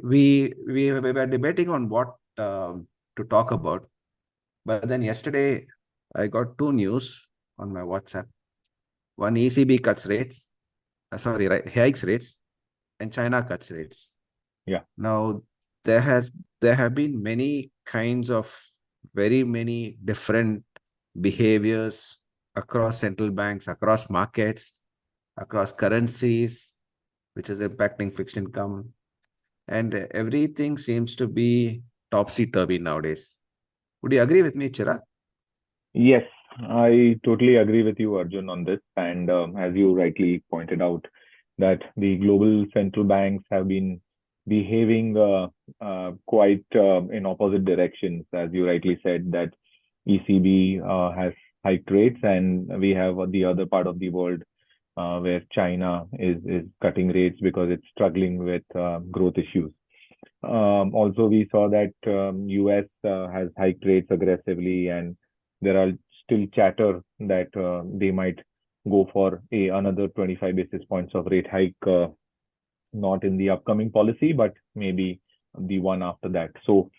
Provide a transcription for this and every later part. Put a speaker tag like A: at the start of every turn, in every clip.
A: we were debating on what to talk about, but then yesterday I got two news on my WhatsApp. One, ECB cuts rates, sorry, right, hikes rates, and China cuts rates.
B: Yeah.
A: Now there has there have been many kinds of very many different behaviors across central banks, across markets, across currencies, which is impacting fixed income, and everything seems to be topsy-turvy nowadays. Would you agree with me, Chirag?
B: Yes, I totally agree with you, Arjun, on this. And as you rightly pointed out, that the global central banks have been behaving quite in opposite directions. As you rightly said, that ECB has hiked rates, and we have the other part of the world where China is cutting rates because it's struggling with growth issues. Also, we saw that US has hiked rates aggressively, and there are still chatter that they might go for another 25 basis points of rate hike, not in the upcoming policy, but maybe the one after that. So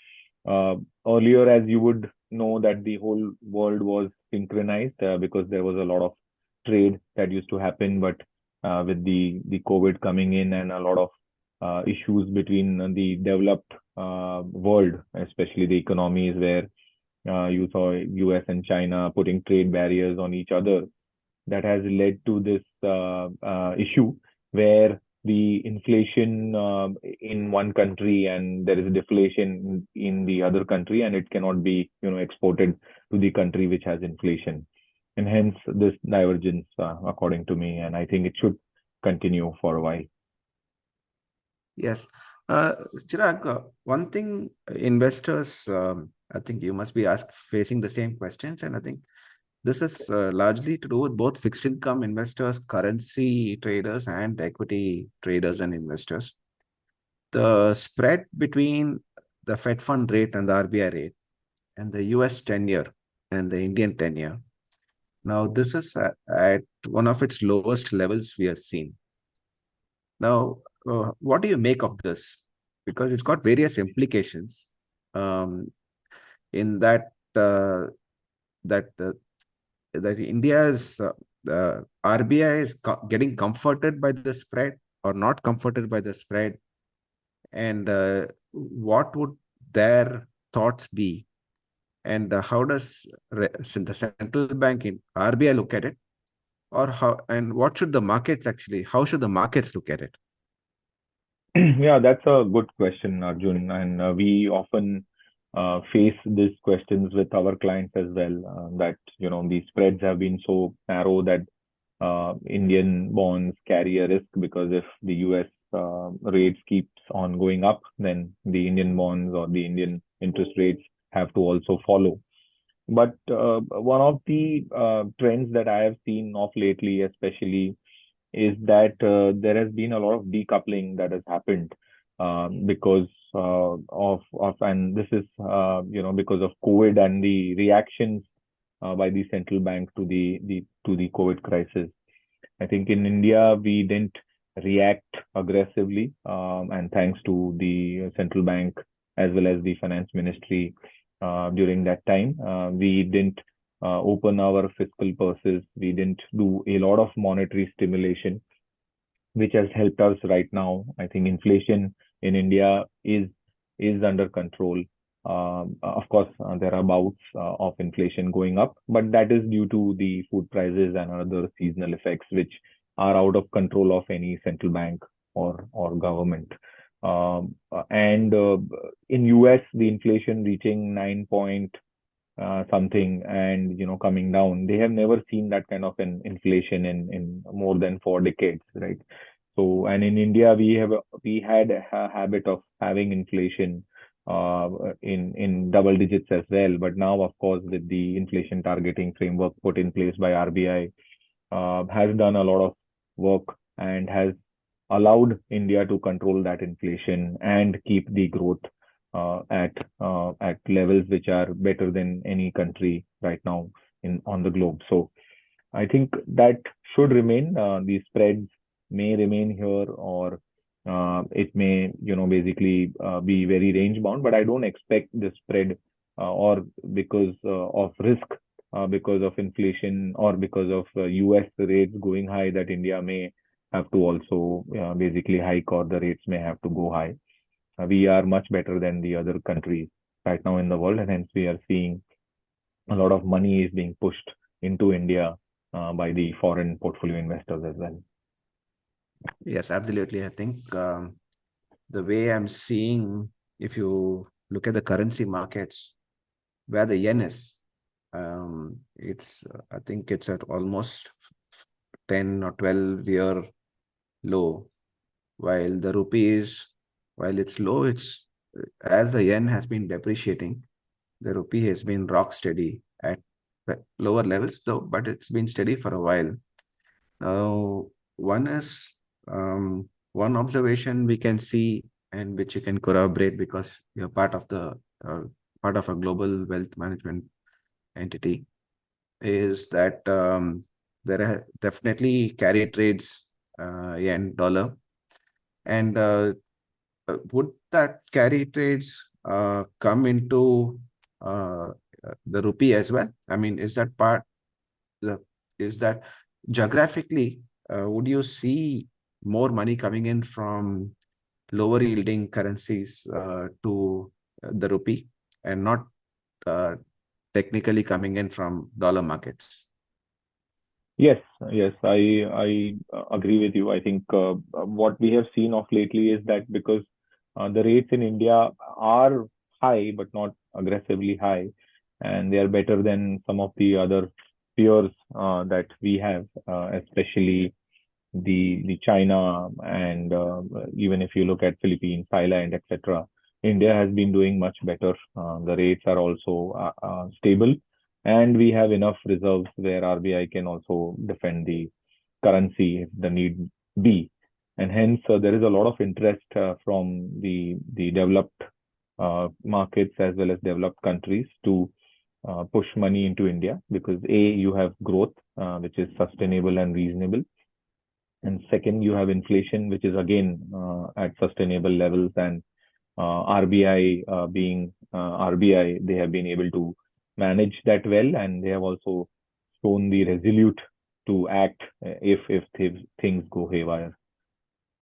B: uh, earlier, as you would know, that the whole world was synchronized because there was a lot of trade that used to happen, but with the COVID coming in and a lot of issues between the developed world, especially the economies where you saw US and China putting trade barriers on each other, that has led to this issue where the inflation in one country and there is a deflation in the other country, and it cannot be exported to the country which has inflation, and hence this divergence, according to me, and I think it should continue for a while.
A: Yes. Uh, Chirag, one thing investors, I think you must be facing the same questions, and I think this is largely to do with both fixed income investors, currency traders, and equity traders and investors. The spread between the Fed fund rate and the RBI rate, and the US 10-year and the Indian 10-year. Now, this is at one of its lowest levels we have seen. Now, what do you make of this? Because it's got various implications um, in that that India's RBI is getting comforted by the spread or not comforted by the spread, and what would their thoughts be? And how does the central bank in RBI look at it, or how? And what should the markets actually? How should the markets look at it?
B: Yeah, that's a good question, Arjun. And we often face these questions with our clients as well. That the spreads have been so narrow that Indian bonds carry a risk, because if the US rates keeps on going up, then the Indian bonds or the Indian interest rates have to also follow. But one of the trends that I have seen of lately, especially, is that there has been a lot of decoupling that has happened because and this is because of COVID and the reactions by the central bank to the COVID crisis. I think in India we didn't react aggressively, and thanks to the central bank as well as the finance ministry during that time, we didn't open our fiscal purses. We didn't do a lot of monetary stimulation, which has helped us right now. I think inflation in India is under control. Of course, there are bouts of inflation going up, but that is due to the food prices and other seasonal effects, which are out of control of any central bank or government. And in US, the inflation reaching 9 point something, and coming down. They have never seen that kind of an inflation in more than 4 decades, right? So, and in India, we had a habit of having inflation in double digits as well. But now, of course, with the inflation targeting framework put in place by RBI, has done a lot of work and has allowed India to control that inflation and keep the growth at levels which are better than any country right now in on the globe. So I think that should remain. These spreads may remain here, or It may, basically be very range bound, but I don't expect the spread or because of risk, because of inflation or because of US rates going high, that India may have to also basically hike, or the rates may have to go high. We are much better than the other countries right now in the world, and hence we are seeing a lot of money is being pushed into India by the foreign portfolio investors as well.
A: Yes, absolutely. I think the way I'm seeing, if you look at the currency markets, where the yen is, I think it's at almost 10 or 12-year low, while the rupee is, while it's low, it's as the yen has been depreciating, the rupee has been rock steady at the lower levels, though, but it's been steady for a while. Now, one is one observation we can see, and which you can corroborate because you're uh, part of a global wealth management entity, is that there are definitely carry trades yen dollar, and would that carry trades come into the rupee as well? I mean, is that part the is that geographically, would you see more money coming in from lower yielding currencies to the rupee and not uh, technically coming in from dollar markets?
B: Yes, yes, I agree with you. I think what we have seen of lately is that because the rates in India are high, but not aggressively high, and they are better than some of the other peers that we have, especially the China, and even if you look at Philippines, Thailand, etc., India has been doing much better. The rates are also stable, and we have enough reserves where RBI can also defend the currency if the need be. And hence, there is a lot of interest from the developed markets as well as developed countries to push money into India, because A, you have growth, which is sustainable and reasonable, and second, you have inflation, which is again at sustainable levels, and RBI being RBI, they have been able to manage that well, and they have also shown the resolute to act if things go haywire.